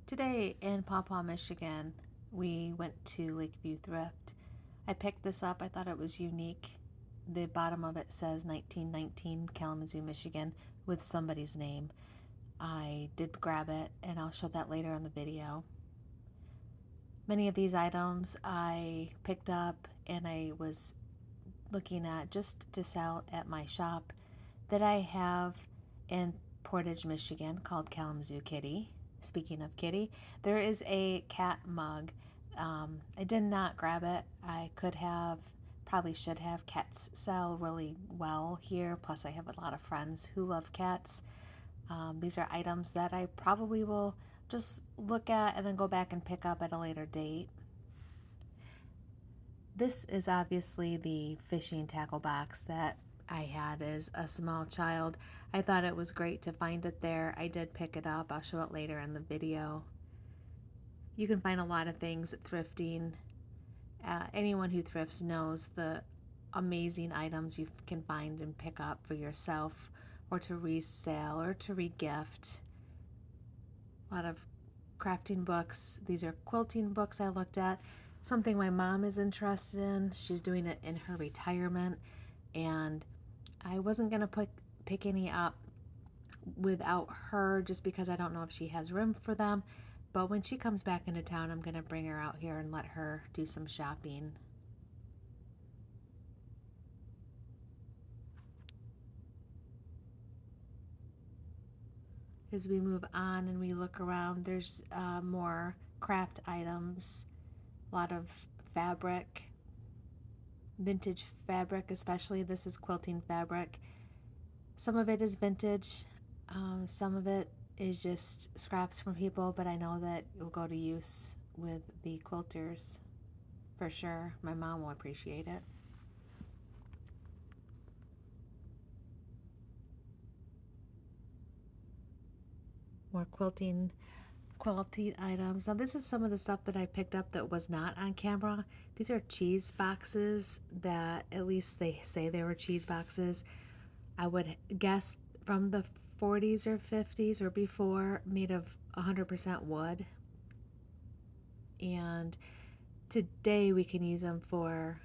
Today in Paw Paw, Michigan, we went to Lakeview Thrift. I picked this up. I thought it was unique. The bottom of it says 1919 Kalamazoo, Michigan with somebody's name. I did grab it and I'll show that later in the video. Many of these items I picked up and I was looking at just to sell at my shop that I have in Portage, Michigan called Kalamazoo Kitty. Speaking of kitty, there is a cat mug. I did not grab it. I could have, probably should have. Cats sell really well here. Plus, I have a lot of friends who love cats. These are items that I probably will just look at and then go back and pick up at a later date. This is obviously the fishing tackle box that I had as a small child. I thought it was great to find it there. I did pick it up. I'll show it later in the video. You can find a lot of things at thrifting. Anyone who thrifts knows the amazing items you can find and pick up for yourself or to resell or to regift. A lot of crafting books. These are quilting books I looked at. Something my mom is interested in. She's doing it in her retirement, and I wasn't going to pick any up without her just because I don't know if she has room for them. But when she comes back into town, I'm going to bring her out here and let her do some shopping. As we move on and we look around, there's more craft items, a lot of fabric, vintage fabric especially. This is quilting fabric. Some of it is vintage, some of it is just scraps from people, but I know that it will go to use with the quilters for sure. My mom will appreciate it. More quilting items. Now this is some of the stuff that I picked up that was not on camera. These are cheese boxes that at least they say they were cheese boxes. I would guess from the 40s or 50s or before, made of 100% wood. And today we can use them for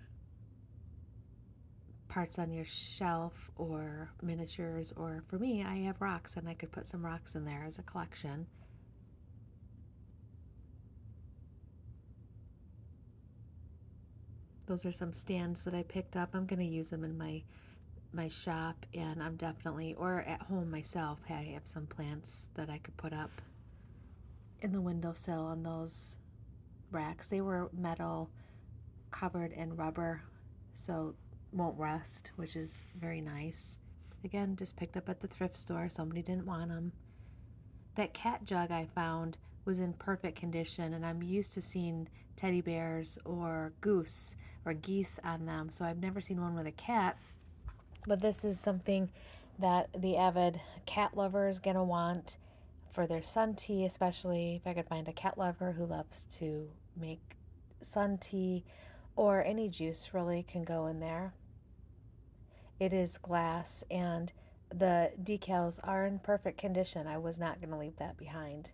parts on your shelf or miniatures, or for me, I have rocks and I could put some rocks in there as a collection. Those are some stands that I picked up. I'm going to use them in my shop, and I'm definitely, or at home myself, I have some plants that I could put up in the windowsill on those racks. They were metal covered in rubber, so won't rust, which is very nice. Again, just picked up at the thrift store. Somebody didn't want them. That cat jug I found was in perfect condition, and I'm used to seeing teddy bears or goose or geese on them, so I've never seen one with a cat. But this is something that the avid cat lover is going to want for their sun tea, especially if I could find a cat lover who loves to make sun tea, or any juice really can go in there. It is glass and the decals are in perfect condition. I was not going to leave that behind.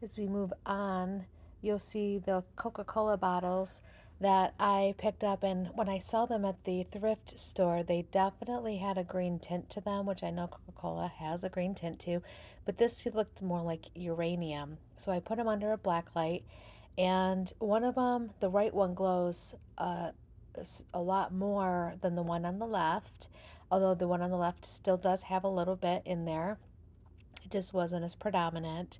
As we move on, you'll see the Coca-Cola bottles that I picked up, and when I saw them at the thrift store, they definitely had a green tint to them, which I know Coca-Cola has a green tint too, but this looked more like uranium. So I put them under a black light, and one of them, the right one, glows a lot more than the one on the left, although the one on the left still does have a little bit in there. It just wasn't as predominant.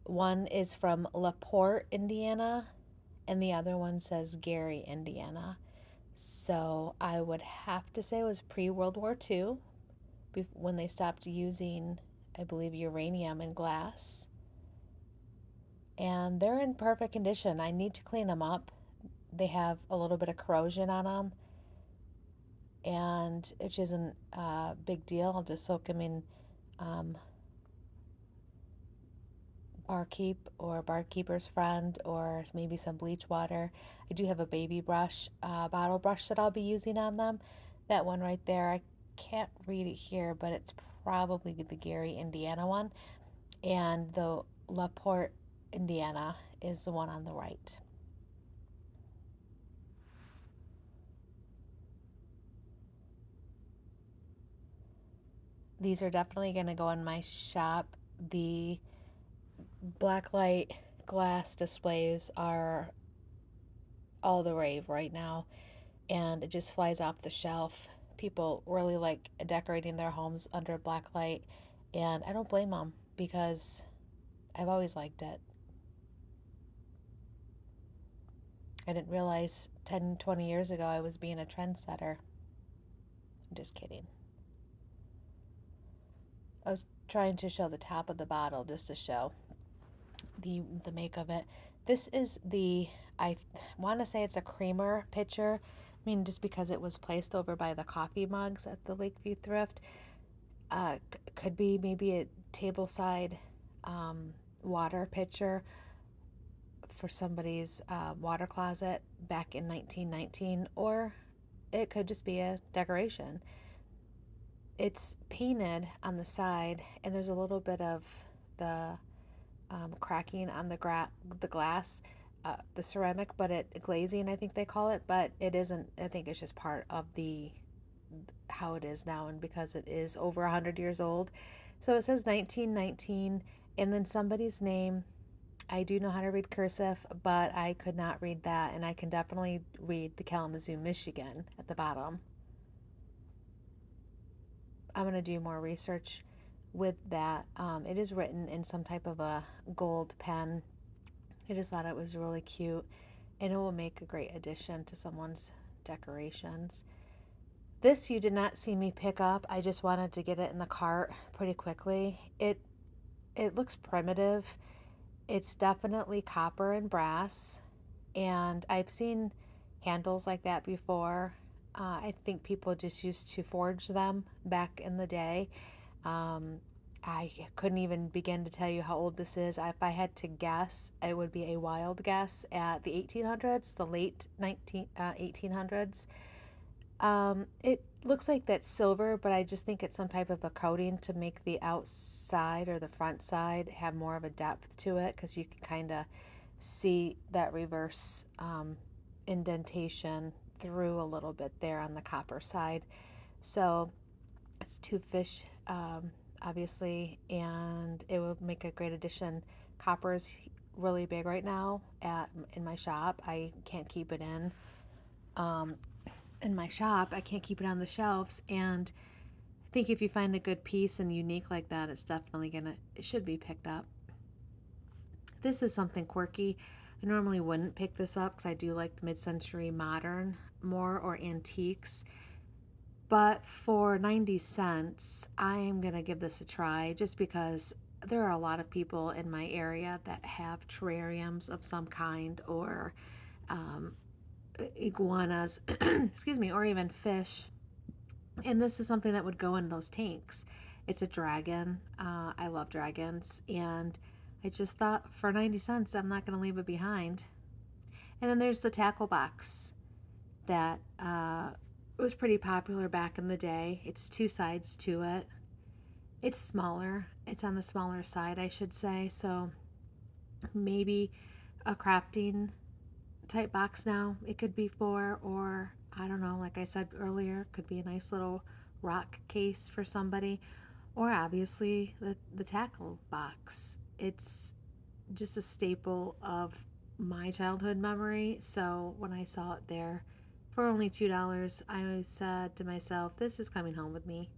One is from LaPorte, Indiana, and the other one says Gary, Indiana. So I would have to say it was pre-World War II when they stopped using, I believe, uranium in glass. And they're in perfect condition. I need to clean them up. They have a little bit of corrosion on them, and which isn't a big deal. I'll just soak them in or keep, or barkeeper's friend, or maybe some bleach water. I do have a baby brush, bottle brush that I'll be using on them. That one right there, I can't read it here, but it's probably the Gary, Indiana one. And the LaPorte, Indiana is the one on the right. These are definitely going to go in my shop. The blacklight glass displays are all the rave right now, and it just flies off the shelf. People really like decorating their homes under blacklight, and I don't blame them because I've always liked it. I didn't realize 10, 20 years ago I was being a trendsetter. I'm just kidding. I was trying to show the top of the bottle just to show the make of it. This is I want to say it's a creamer pitcher. I mean, just because it was placed over by the coffee mugs at the Lakeview Thrift. Could be maybe a tableside water pitcher for somebody's water closet back in 1919, or it could just be a decoration. It's painted on the side, and there's a little bit of the cracking on the glass, the ceramic, but glazing, I think they call it, but it isn't. I think it's just part of how it is now, and because it is over 100 years old. So it says 1919, and then somebody's name. I do know how to read cursive, but I could not read that, and I can definitely read the Kalamazoo, Michigan at the bottom. I'm going to do more research with that. It is written in some type of a gold pen. I just thought it was really cute, and it will make a great addition to someone's decorations. This you did not see me pick up. I just wanted to get it in the cart pretty quickly. It looks primitive. It's definitely copper and brass, and I've seen handles like that before. I think people just used to forge them back in the day. I couldn't even begin to tell you how old this is. If I had to guess, it would be a wild guess at the 1800s, the late 1800s. It looks like that's silver, but I just think it's some type of a coating to make the outside or the front side have more of a depth to it, because you can kind of see that reverse indentation through a little bit there on the copper side. So it's two fish, obviously, and it will make a great addition. Copper is really big right now in my shop. I can't keep it in my shop. I can't keep it on the shelves, and I think if you find a good piece and unique like that, it's definitely it should be picked up. This is something quirky. I normally wouldn't pick this up because I do like mid-century modern more, or antiques, but for 90 cents I am gonna give this a try, just because there are a lot of people in my area that have terrariums of some kind, or iguanas, excuse me, or even fish. And this is something that would go in those tanks. It's a dragon. I love dragons. And I just thought for 90 cents, I'm not going to leave it behind. And then there's the tackle box that was pretty popular back in the day. It's two sides to it. It's smaller. It's on the smaller side, I should say. So maybe a crafting type box now it could be for, or I don't know, like I said earlier, could be a nice little rock case for somebody, or obviously the tackle box. It's just a staple of my childhood memory. So when I saw it there for only $2, I said to myself, this is coming home with me.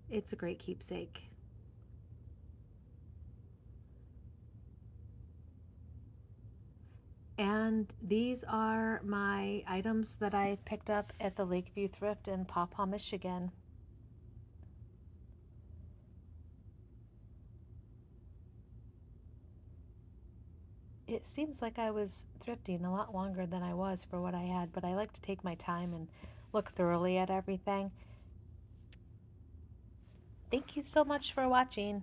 It's a great keepsake. And these are my items that I picked up at the Lakeview Thrift in Paw Paw, Michigan. It seems like I was thrifting a lot longer than I was for what I had, but I like to take my time and look thoroughly at everything. Thank you so much for watching.